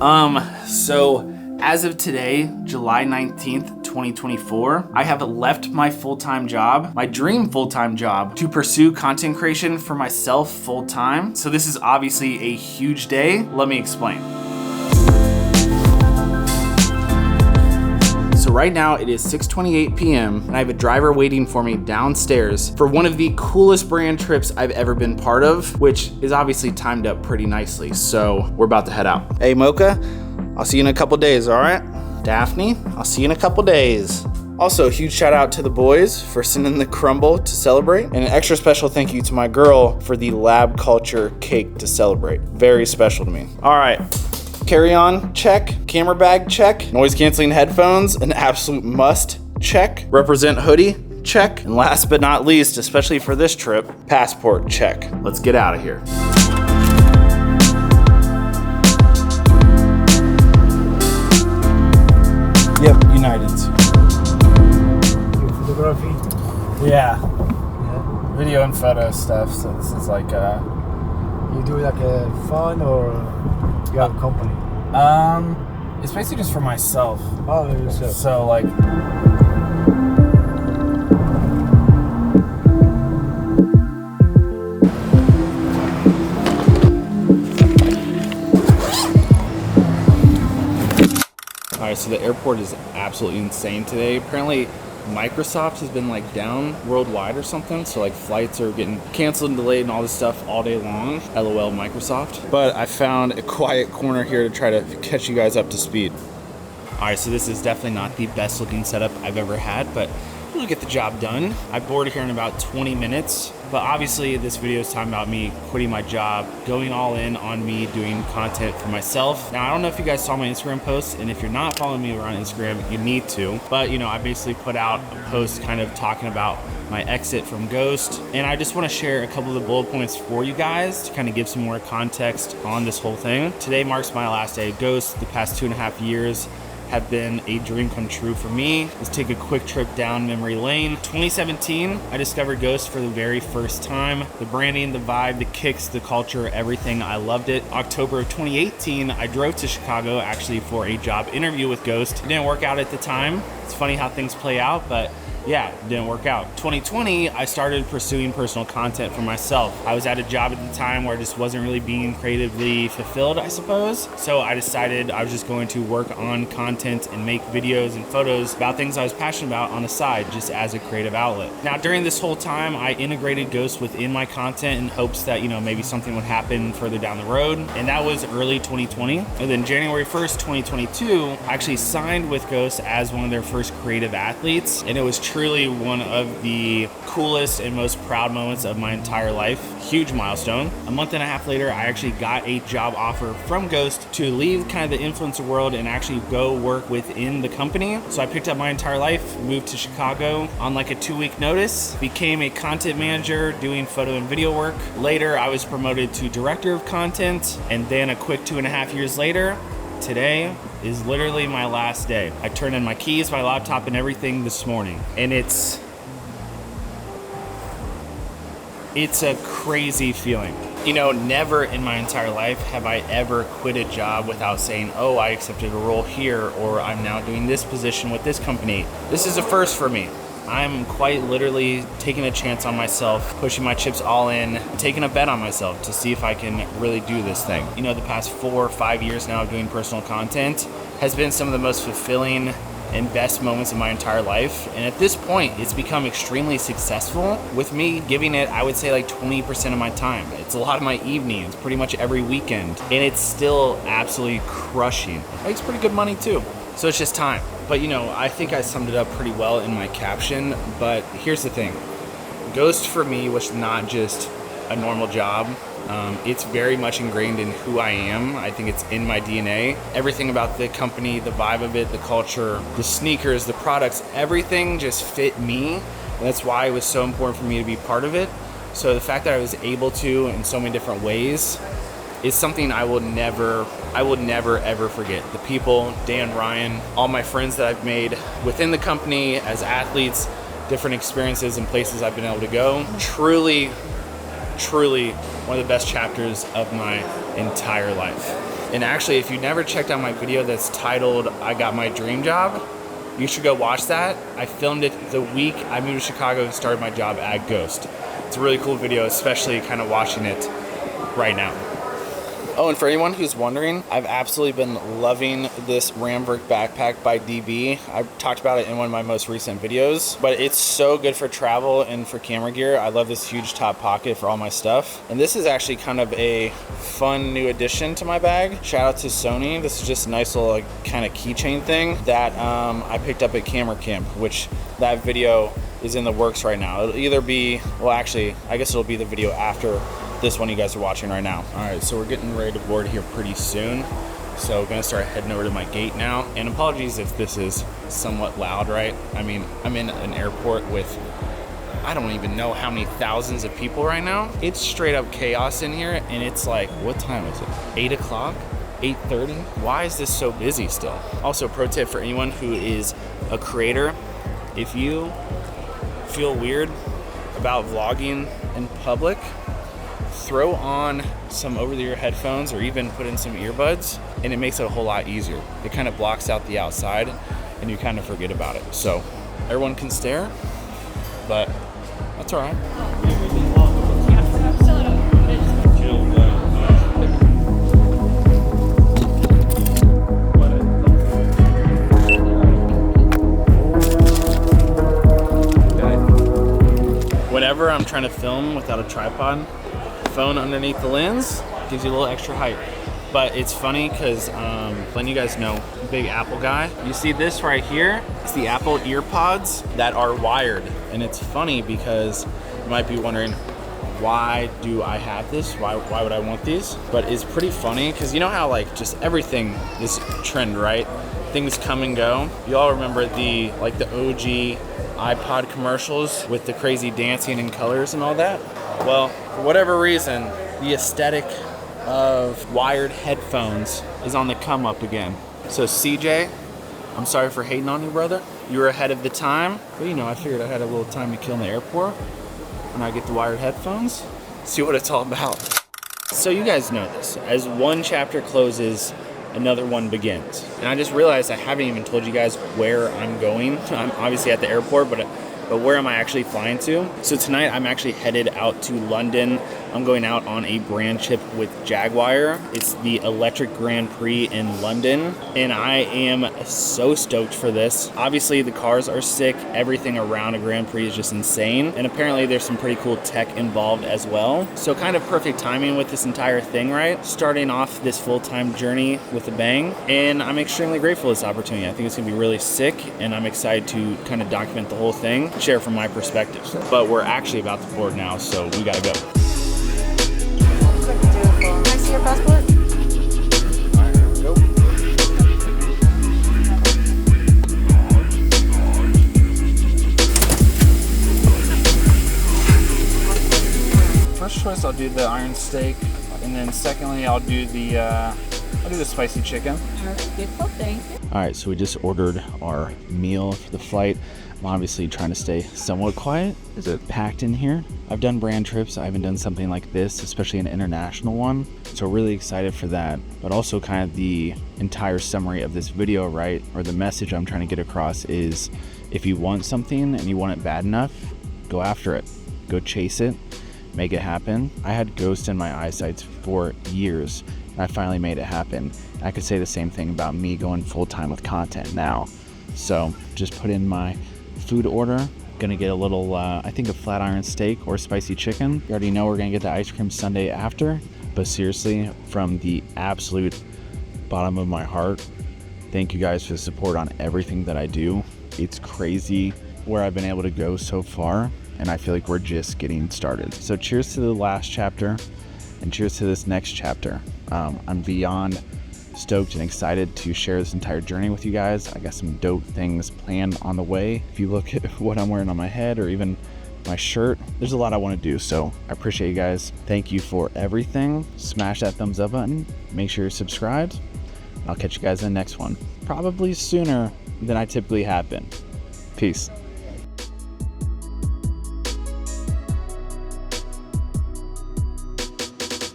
So as of today, July 19th, 2024, I have left my full-time job, my dream full-time job, to pursue content creation for myself full-time. So this is obviously a huge day. Let me explain. So right now it is 6:28 p.m. and I have a driver waiting for me downstairs for one of the coolest brand trips I've ever been part of, which is obviously timed up pretty nicely. So we're about to head out. Hey Mocha, I'll see you in a couple days, all right? Daphne, I'll see you in a couple days. Also, a huge shout out to the boys for sending the crumble to celebrate, and an extra special thank you to my girl for the lab culture cake to celebrate. Very special to me. All right. Carry-on, check. Camera bag, check. Noise-canceling headphones, an absolute must, check. Represent hoodie, check. And last but not least, especially for this trip, passport, check. Let's get out of here. Yep, United. Photography? Yeah. Video and photo stuff, so this is like You do like a fun or you have a company? It's basically just for myself. Oh, yourself. So like Alright, so the airport is absolutely insane today. Apparently Microsoft has been like down worldwide or something, so like flights are getting canceled and delayed and all this stuff all day long. LOL Microsoft. But I found a quiet corner here to try to catch you guys up to speed. Alright, so this is definitely not the best looking setup I've ever had, but we'll get the job done. I board here in about 20 minutes, but obviously this video is talking about me quitting my job, going all in on me doing content for myself. Now, I don't know if you guys saw my Instagram post, and if you're not following me around Instagram, you need to. But you know, I basically put out a post kind of talking about my exit from Ghost, and I just want to share a couple of the bullet points for you guys to kind of give some more context on this whole thing. Today marks my last day at Ghost. The past 2.5 years have been a dream come true for me. Let's take a quick trip down memory lane. 2017, I discovered Ghost for the very first time. The branding, the vibe, the kicks, the culture, everything, I loved it. October of 2018, I drove to Chicago actually for a job interview with Ghost. It didn't work out at the time. It's funny how things play out, but yeah, it didn't work out. 2020, I started pursuing personal content for myself. I was at a job at the time where I just wasn't really being creatively fulfilled, I suppose. So I decided I was just going to work on content and make videos and photos about things I was passionate about on the side, just as a creative outlet. Now, during this whole time, I integrated Ghost within my content in hopes that, you know, maybe something would happen further down the road. And that was early 2020. And then January 1st, 2022, I actually signed with Ghost as one of their first creative athletes. And it was truly one of the coolest and most proud moments of my entire life. Huge milestone. A month and a half later, I actually got a job offer from Ghost to leave kind of the influencer world and actually go work within the company. So I picked up my entire life, moved to Chicago on like a 2-week notice, became a content manager doing photo and video work. Later, I was promoted to director of content, and then a quick 2.5 years later, today is literally my last day. I turned in my keys, my laptop, and everything this morning. And it's a crazy feeling. You know, never in my entire life have I ever quit a job without saying, oh, I accepted a role here, or I'm now doing this position with this company. This is a first for me. I'm quite literally taking a chance on myself, pushing my chips all in, taking a bet on myself to see if I can really do this thing. You know, the past 4 or 5 years now of doing personal content has been some of the most fulfilling and best moments of my entire life. And at this point, it's become extremely successful with me giving it, I would say, like 20% of my time. It's a lot of my evenings, pretty much every weekend. And it's still absolutely crushing. It makes pretty good money too. So it's just time. But you know, I think I summed it up pretty well in my caption, but here's the thing. Ghost for me was not just a normal job. It's very much ingrained in who I am. I think it's in my DNA. Everything about the company, the vibe of it, the culture, the sneakers, the products, everything just fit me. And that's why it was so important for me to be part of it. So the fact that I was able to in so many different ways is something I will never ever forget. The people, Dan, Ryan, all my friends that I've made within the company as athletes, different experiences and places I've been able to go. Truly one of the best chapters of my entire life. And actually, if you never checked out my video that's titled I Got My Dream Job, you should go watch that. I filmed it the week I moved to Chicago and started my job at Ghost. It's a really cool video, especially kind of watching it right now. Oh, and for anyone who's wondering, I've absolutely been loving this Ramberg backpack by DB. I talked about it in one of my most recent videos, but it's so good for travel and for camera gear. I love this huge top pocket for all my stuff. And this is actually kind of a fun new addition to my bag. Shout out to Sony. This is just a nice little like, kind of keychain thing that I picked up at Camera Camp, which that video is in the works right now. It'll either be, well actually, I guess it'll be the video after this one you guys are watching right now. All right, so we're getting ready to board here pretty soon. So we're gonna start heading over to my gate now. And apologies if this is somewhat loud, right? I mean, I'm in an airport with, I don't even know how many thousands of people right now. It's straight up chaos in here, and it's like, what time is it? 8 o'clock? 8:30? Why is this so busy still? Also, pro tip for anyone who is a creator, if you feel weird about vlogging in public, throw on some over-the-ear headphones or even put in some earbuds, and it makes it a whole lot easier. It kind of blocks out the outside and you kind of forget about it. So everyone can stare, but that's all right. Whenever I'm trying to film without a tripod, phone underneath the lens gives you a little extra height. But it's funny because letting you guys know, big Apple guy. You see this right here? It's the Apple EarPods that are wired. And it's funny because you might be wondering, why do I have this? Why would I want these? But it's pretty funny because you know how like just everything is trend, right? Things come and go. You all remember the OG iPod commercials with the crazy dancing and colors and all that? Well, for whatever reason, the aesthetic of wired headphones is on the come up again. So CJ, I'm sorry for hating on you, brother. You were ahead of the time. But you know, I figured I had a little time to kill in the airport when I get the wired headphones. See what it's all about. So you guys know this. As one chapter closes, another one begins. And I just realized I haven't even told you guys where I'm going. I'm obviously at the airport, but where am I actually flying to? So tonight I'm actually headed out to London. I'm going out on a brand trip with Jaguar. It's the Electric Grand Prix in London, and I am so stoked for this. Obviously the cars are sick. Everything around a Grand Prix is just insane, and apparently there's some pretty cool tech involved as well. So kind of perfect timing with this entire thing, right? Starting off this full-time journey with a bang, and I'm extremely grateful for this opportunity. I think it's gonna be really sick, and I'm excited to kind of document the whole thing, share from my perspective. But we're actually about to board now, so we gotta go. Can I see your passport? Alright, go. First choice, I'll do the iron steak, and then secondly, I'll do the spicy chicken. Beautiful, thank you. All right, so we just ordered our meal for the flight. I'm obviously trying to stay somewhat quiet. Is it packed in here? I've done brand trips. I haven't done something like this, especially an international one. So really excited for that. But also kind of the entire summary of this video, right? Or the message I'm trying to get across is if you want something and you want it bad enough, go after it. Go chase it, make it happen. I had Ghost in my eyesight for years. I finally made it happen. I could say the same thing about me going full-time with content now. So just put in my food order. Gonna get a little, I think a flat iron steak or spicy chicken. You already know we're gonna get the ice cream sundae after. But seriously, from the absolute bottom of my heart, thank you guys for the support on everything that I do. It's crazy where I've been able to go so far, and I feel like we're just getting started. So cheers to the last chapter, and cheers to this next chapter. I'm beyond stoked and excited to share this entire journey with you guys. I got some dope things planned on the way. If you look at what I'm wearing on my head or even my shirt, there's a lot I want to do. So I appreciate you guys. Thank you for everything. Smash that thumbs up button. Make sure you're subscribed. I'll catch you guys in the next one. Probably sooner than I typically have been. Peace.